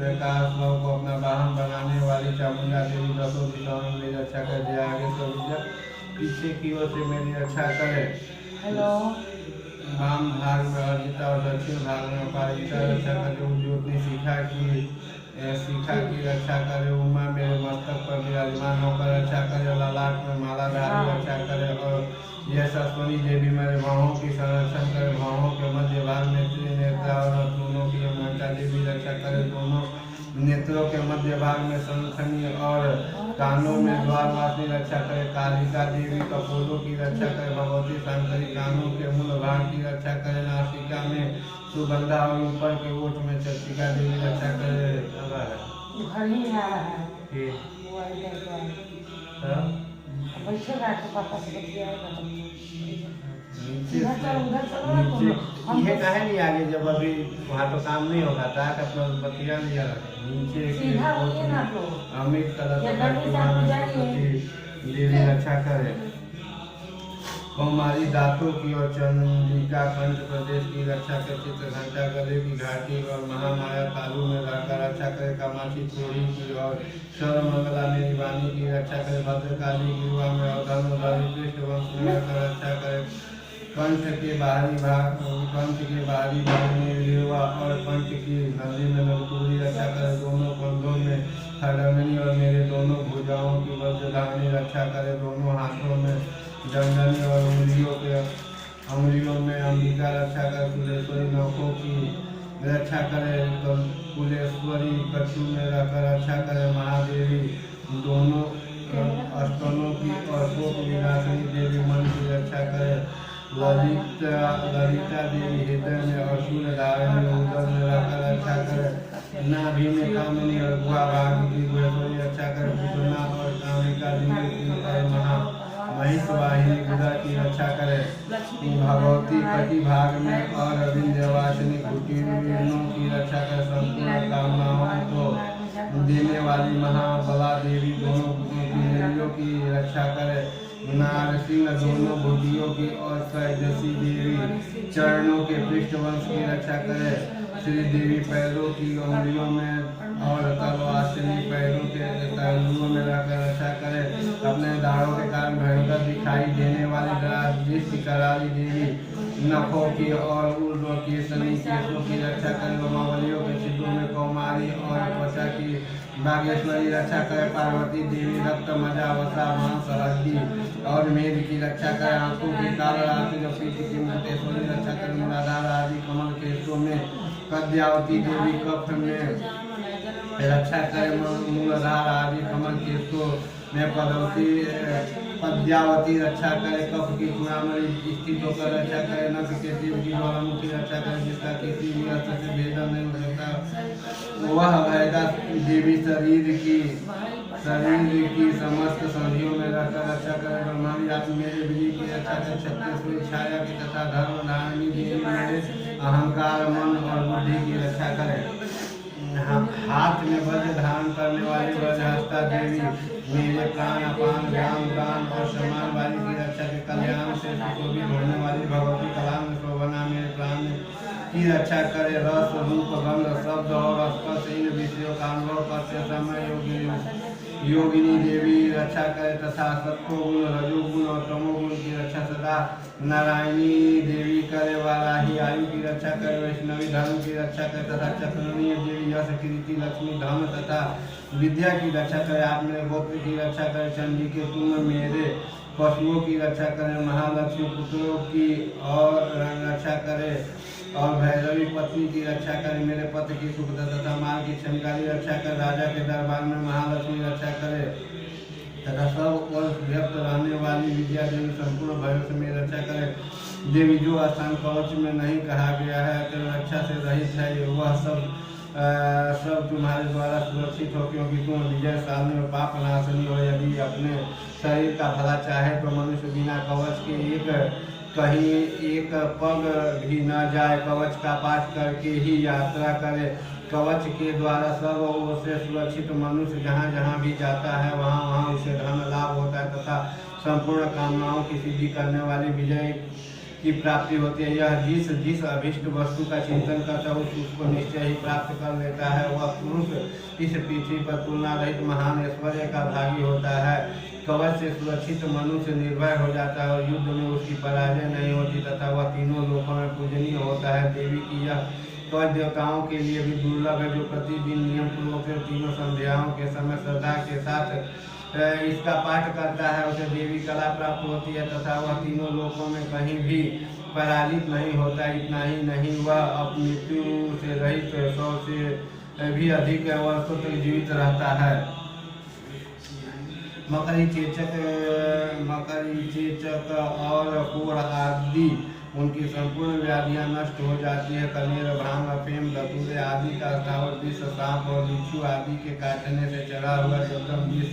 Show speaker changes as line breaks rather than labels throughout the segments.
प्रकाश love को अपना वाहन बनाने वाली चामुंडा देवी दसों दिशाओं में मेरी रक्षा कर दिया। आगे तो विजय पीछे की ओर से मेरी रक्षा करे।
हेलो
वाम भाग में अर्जिता और दक्षिण भाग में अपारिता रक्षा करे। ज्योति शिखा की रक्षा करे। उमा मेरे मस्तक पर विराजमान होकर रक्षा करे। ललाट में मालाधारी रक्षा करे। और यह सस्वनी देवी मेरे भावों की संरक्षण करे। भावों के मध्य भाग में त्रिनेत्रा और दोनों की अमृता देवी रक्षा करे। दोनों नेत्रों के मध्य भाग में शंखनी और कानों में द्वारवासी रक्षा करे। कालिका देवी कपोलों की रक्षा करे। भगवती शंकरी कानों के मूल भाग की रक्षा करे। नासिका में सुगंधा और ऊपर के ओठ में चर्चिका देवी रक्षा करे। नीचे काहे नहीं आगे, जब अभी वहाँ तो काम नहीं होगा था अपना बतिया लिया नीचे अमित देवी रक्षा करे। कौमारी दांतों की और चंडिका कंठ प्रदेश की रक्षा कर। चित्र घंटा गले की घाटी और महामाया तालु में रहकर रक्षा करे। कामाक्षी चोरी की और सर्वमंगला मेरी वाणी की रक्षा करे। भद्रकाली गिरुआ में और धनुष वंश में रहकर रक्षा करे। कंठ के बाहरी भाग में गिरुआ और कंठ की नदी में नलकुरी रक्षा करे। दोनों कंधों में खड़गनी और मेरे दोनों भुजाओं की वज्रधारणी रक्षा करे। दोनों हाथों में दंडनी और उंगलियों में अंबिका रक्षा कर। कुलेश्वरी नौकों की रक्षा करे। कुलेश्वरी कछु में रहकर रक्षा करे। महादेवी दोनों स्तनों की और शोक विनाशिनी देवी मन की रक्षा करे। ललिता देवी हृदय में और शूल धारण उदर में रहकर रक्षा करे। नाभि में कामिनी और गुहा भाग की रक्षा करे। पुतना और कामिका देवी की और महिषवाहिनी गुदा की रक्षा करे। भगवती कटी भाग में और विंध्यवासिनी कुटीरों की रक्षा करे। संपूर्ण कामनाओं को देने वाली महाबला देवी दोनों कुटीरों की रक्षा करे। नारसिंह दोनों भुजियों की और त्रयोदशी देवी चरणों के पृष्ठवंश की रक्षा करे। श्री देवी पैरों की उंगलियों में और तलवासिनी पैरों के तलुओं में रहकर रक्षा करे। अपने दाढ़ों के कारण भयंकर दिखाई देने वाली दृष्टि कराली देवी नखों की और ऊर्ध्व केसनी केशों की रक्षा करे। रोमावलियों के चित्रों में कौमारी और त्वचा की बागेश्वरी रक्षा करे। पार्वती देवी रक्त मजा वसा मांस हड्डी और मेद की रक्षा करे। आंखों की काल राशि और पीठ की मुंडेश्वरी रक्षा करे। मूलाधार आदि कमल केशों में पद्यावती देवी कफ में रक्षा करे। मूलाधार आदि कमल केशों में पद्यावती रक्षा करे। कफ की चूड़ामणि स्थित होकर रक्षा करे। नख के शिव की ज्वालामुखी रक्षा करे। जिसका किसी भी अस्त्र से भेदन नहीं हो सकता वह भयदा देवी शरीर की समस्त संधियों में रहकर रक्षा करे। ब्रह्मांडी आत्मा मेरे विजय की रक्षा करे। छत्तीसवीं छाया की तथा धर्म धारणी देवी मेरे अहंकार मन और बुद्धि की रक्षा करे। हाथ में वज्र धारण करने वाली वज्रहस्ता देवी मेरे प्राण अपान ज्ञान दान और सम्मान वाली की रक्षा के। कल्याण से सुशोभित होने वाली भगवती कलाम शोभना मेरे प्राण की रक्षा करे। रस रूप गंध शब्द और स्पर्श इन विषयों का अनुभव करते समय योगिनी देवी रक्षा करे। तथा सत्वगुण रजोगुण और तमोगुण की रक्षा सदा नारायणी देवी करे। वाराही आयु की रक्षा करे। वैष्णवी धर्म की रक्षा करे। तथा चक्रणी देवी यश कीर्ति लक्ष्मी धन तथा विद्या की रक्षा करे। आप मेरे गोत्र की रक्षा करे। चंडी के तुम मेरे पशुओं की रक्षा करे। महालक्ष्मी पुत्रों की और रक्षा करे। और भैरवी पत्नी की रक्षा करे। मेरे पति की सुखदा तथा माल की क्षमकारी रक्षा करे। राजा के दरबार में महालक्ष्मी रक्षा करे। तथा सब वर्ष व्यक्त रहने वाली विद्या देवी संपूर्ण भयों से मेरी रक्षा करे। देवी जो स्थान कवच में नहीं कहा गया है तो रक्षा से रहित है वह सब तुम्हारे द्वारा सुरक्षित हो, क्योंकि तुम विजय साधने और पाप नाशनी हो। यदि अपने शरीर का भला चाहे तो मनुष्य बिना कवच के कहीं एक पग भी न जाए। कवच का पाठ करके ही यात्रा करे। कवच के द्वारा सब ओर से सुरक्षित मनुष्य जहाँ जहाँ भी जाता है वहाँ वहाँ उसे धन लाभ होता है तथा संपूर्ण कामनाओं की सिद्धि करने वाली विजय की प्राप्ति होती है। यह जिस जिस अभिष्ट वस्तु का चिंतन करता है उसको निश्चय ही प्राप्त कर लेता है। वह पुरुष इस पृथ्वी पर तुलना रहित महान ऐश्वर्य का भागी होता है। कवच से सुरक्षित मनुष्य निर्भय हो जाता है और युद्ध में उसकी पराजय नहीं होती तथा वह तीनों लोकों में पूजनीय होता है। देवी की यह कवच देवताओं के लिए भी दुर्लभ है, जो प्रतिदिन नियम पूर्वक से तीनों संध्याओं के समय श्रद्धा के साथ इसका पाठ करता है उसे देवी कला प्राप्त होती है तथा वह तीनों लोकों में कहीं भी पराजित नहीं होता। इतना ही नहीं, वह मृत्यु से रहित 100 से भी अधिक वर्षों तक जीवित रहता है। मकरी चेचक और कोढ़ आदि उनकी संपूर्ण व्याधियां नष्ट हो जाती है। कनेर, भांग, अफीम, धतूरे आदि का स्थावर विष, सांप और बिच्छू आदि के काटने से चढ़ा हुआ दुर्गम विष,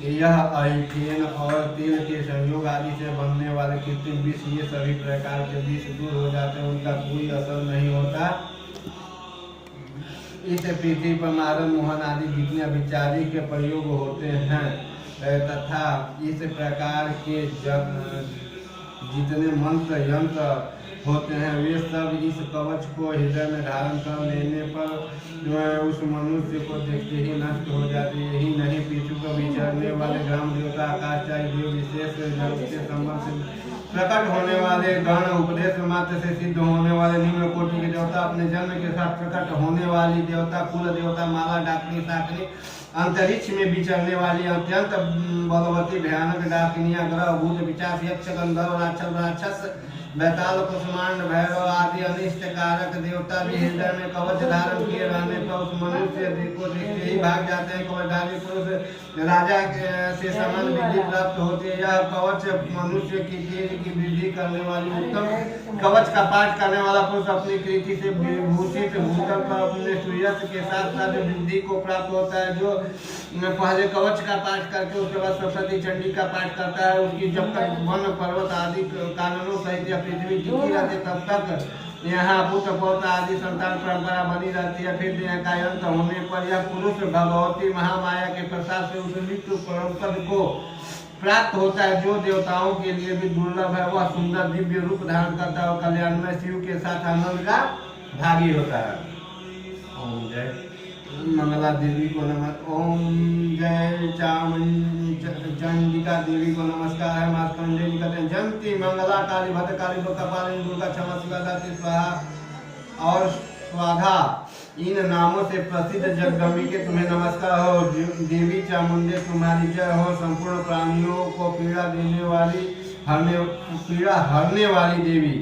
यह अल्फेन और तेल के संयोग आदि से बनने वाले कृत्रिम विष, ये सभी प्रकार के विष दूर हो जाते हैं, उनका कोई असर नहीं होता। इस पृथ्वी पर मारन, मोहन आदि जितने अभिचारी के प्रयोग होते हैं तथा इस प्रकार के जितने मंत्र यंत्र होते हैं वे सब इस कवच को हृदय में धारण कर लेने पर उस मनुष्य को देखते ही नष्ट हो जाते हैं। यही नहीं, पृथ्वी पर विचरने वाले ग्राम देवता, आकाशचारी देव, विशेष जल के संबंध से प्रकट होने वाले गण, उपदेश मात्र से सिद्ध होने वाले निम्न कोटि के देवता, अपने जन्म के साथ प्रकट होने वाली देवता, कुल देवता, माला डाकनी, साकनी, अंतरिक्ष में विचरने वाली अत्यंत बलवती भयानक डाकिनियां, ग्रह, भूत, पिशाच, यक्ष, गंधर्व, राक्षस, बैताल, कुष्मांड, भैरव आदि अनिष्ट कारक देवता भी हृदय में कवच धारण किए रहने पर उस मनुष्य को देखते ही भाग जाते हैं। कवचधारी पुरुष राजा से समान वृद्धि प्राप्त होती है। यह कवच मनुष्य की तेज की वृद्धि करने वाली उत्तम कवच का पाठ करने वाला पुरुष अपनी कृति से भूषित भूतल पर अपने सूर्यस्थ के साथ साथ वृद्धि को प्राप्त होता है। जो पहले कवच का पाठ करके उसके बाद सरस्वती चंडी का पाठ करता है, उसकी जब तक वन पर्वत आदि कानूनों सहित पृथ्वी टिकी रहती तब तक यहाँ पुत्र पौत्र आदि संतान परंपरा बनी रहती है। फिर देह का अंत होने पर यह पुरुष भगवती महामाया के प्रसाद से उस मृत्यु परम पद को प्राप्त होता है, जो देवताओं के लिए भी दुर्लभ है। वह सुंदर दिव्य रूप धारण करता है और कल्याणमय शिव के साथ आनंद का भागी होता है। ओम जय मंगला देवी को नमः। ओम जय चंडिका देवी को नमस्कार है। मास्कंडे जी कहते हैं जयंती मंगला काली भद्रकाली कपालिनी दुर्गा क्षमा शिवा दात्री स्वाहा और स्वाधा, इन नामों से प्रसिद्ध जगदम्बिके तुम्हें नमस्कार हो। देवी चामुंडे तुम्हारी जय हो। संपूर्ण प्राणियों को पीड़ा देने वाली पीड़ा हरने वाली देवी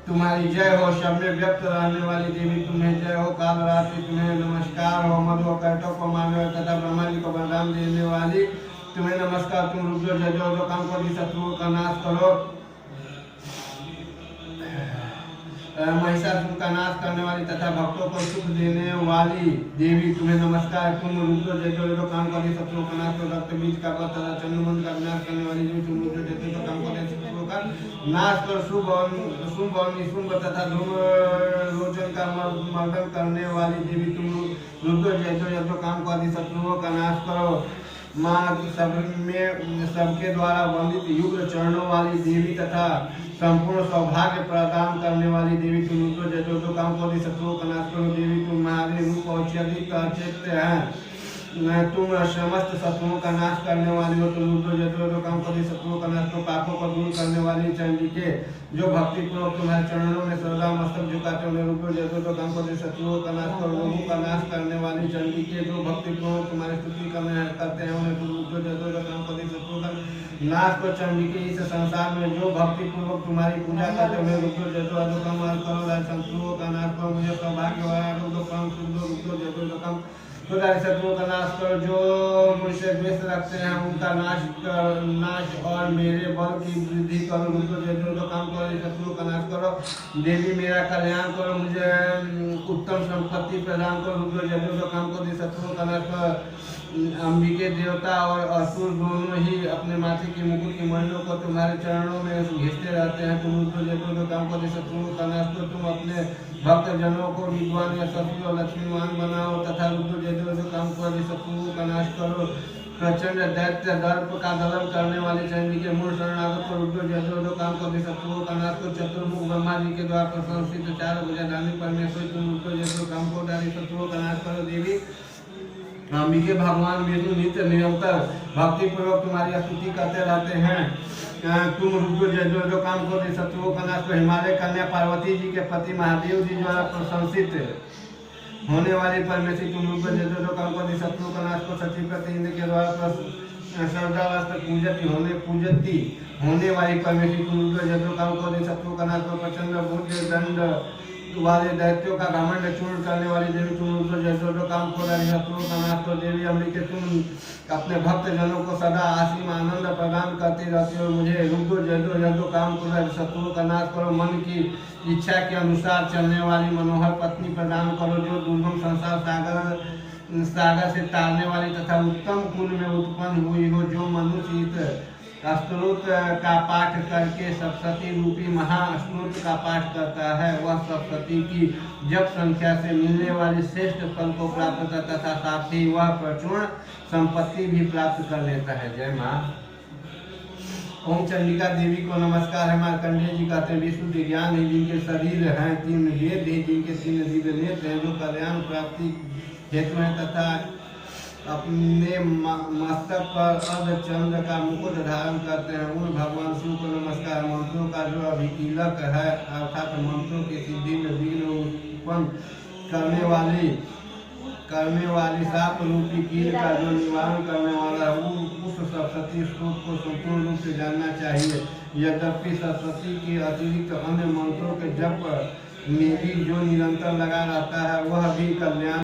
तुम्हारी जय हो। सब में व्यक्त रहने वाली देवी तुम्हें जय हो। काल रात्रि तुम्हें नमस्कार हो। मधु कैटो को मानव तथा ब्रह्मा जी को वरदान देने वाली तुम्हें नमस्कार। तुम रुद्र जय जो काम को शत्रुओं का नाश करो। महिषासुर का नाश करने वाली तथा भक्तों को सुख देने वाली देवी तुम्हें नमस्कार। तुम रुद्र जय जो काम को शत्रुओं का नाश करो। रक्त बीज का वध तथा चंद्रमंडल का विनाश करने वाली देवी तुम रुद्र जय जो काम को शत्रुओं का नाश कर शुभ और निशुंभ तथा धूम रोचन का मर्दन करने वाली देवी तुम रुद्र जय जो काम को शत्रुओं का नाश करो। माँ सबके द्वारा वंदित युग्र चरणों वाली देवी तथा संपूर्ण सौभाग्य प्रदान करने वाली देवी तुम रुद्र जय जो काम को शत्रुओं का नाश करो। देवी तुम्हारे रूप औचित्य चैत्य है, तुम समस्त शत्रुओं का नाश करने वाली हो। तुम रुद्र जय जो काम को शत्रुओं का नाश करो। पापों को दूर करने वाली चंडिके जो भक्ति पूर्वक तुम्हारे चरणों में सदा मस्तक झुकाते हो। रुद्र जय जो काम को शत्रुओं का नाश करो। लोगों का नाश करने वाली चंडिके जो भक्ति पूर्वक तुम्हारी स्तुति करते हैं उन्हें तुम रुद्र जय जो काम को शत्रुओं का नाश को। चंडिके इस संसार में जो भक्ति पूर्वक तुम्हारी पूजा करते हुए रुद्र जय जो काम करो। शत्रुओं का नाश करो। मुझे सौभाग्य रुद्र जय जो काम शत्रुओं का नाश करो। जो मुझसे द्वेष रखते हैं उनका नाश और मेरे बल की वृद्धि करो। रुद्र जय जो काम करो। शत्रुओं का नाश करो। देवी मेरा कल्याण करो। मुझे उत्तम संपत्ति प्रदान करो। रुद्र जय जो काम करो। शत्रुओं का नाश करो। अंबिके देवता और असुर दोनों ही अपने माथे की मुकुट की मणियों को तुम्हारे चरणों में घिसते रहते हैं। तुम रुद्र जय जो काम करो। शत्रुओं का नाश करो। तुम अपने भक्त जनों को विद्वान, यशस्वी और लक्ष्मीवान बनाओ तथा रुद्र जय जो काम करो। शत्रुओं का नाश करो। प्रचंड दैत्य दर्प का दलन करने वाली चंडी के मूल शरणागत को रुद्र जैसे जो काम को शत्रुओं का नाश को चतुर्मुख ब्रह्मा जी के द्वारा प्रशंसित चार भुजाधानी परमेश्वर तुम रुद्र जैसे काम को डाली शत्रुओं का नाश करो देवी अंबिके भगवान विष्णु नित्य निरंतर भक्ति पूर्वक तुम्हारी स्तुति करते रहते हैं। तुम रुद्र जो काम को शत्रुओं का नाश को हिमालय कन्या पार्वती जी के पति महादेव जी द्वारा प्रशंसित होने वाली परमेश्वरी तुम रुद्र जो काम को शत्रुओं का नाश को सची प्रति इंद्र के द्वारा श्रद्धावास्ते पूजती होने वाली परमेश्वरी तुम रुद्र जो काम को शत्रुओं का नाश को प्रचंड भूत दंड वाले दैत्यों का घमंड चूर्ण करने वाली देवी तुम रुद्र जो काम को शत्रुओं का नाश को देवी अम्बिके तुम अपने भक्त जनों को सदा आसीम आनंद प्रदान करती रहती हो। मुझे रुद्र जो काम को शत्रुओं का नाश करो मन की इच्छा के अनुसार चलने वाली मनोहर पत्नी प्रदान करो जो दुर्गम संसार सागर से तारने वाली तथा उत्तम कुल में उत्पन्न हुई हो जो मनुष्य स्तोत्र का पाठ करके सप्तशती रूपी महास्तोत्र का पाठ करता है वह सप्तशती की जप संख्या से मिलने वाली श्रेष्ठ फल को प्राप्त करता तथा साथ ही वह प्रचुर संपत्ति भी प्राप्त कर लेता है। जय माँ। ओम चंडिका देवी को नमस्कार है। मार्कंडेय जी कहते हैं विशुद्ध ज्ञान है जिनके शरीर हैं तीन वेद है जिनके तीन दिव्य नेत्र हैं जो कल्याण प्राप्ति हेतु है तथा अपने मस्तक पर अर्धचंद्र का मुकुट धारण करते हैं उन भगवान शिव को नमस्कार। मंत्रों का जो अभिकीलक है अर्थात मंत्रों की सिद्धि में विघ्न उत्पन्न करने वाली सात रूपी कील का जो निवारण करने वाला है उस सरस्वती स्रोत को संपूर्ण रूप से जानना चाहिए। यद्यपि सरस्वती के अतिरिक्त अन्य मंत्रों के जप में भी जो निरंतर लगा रहता है वह भी कल्याण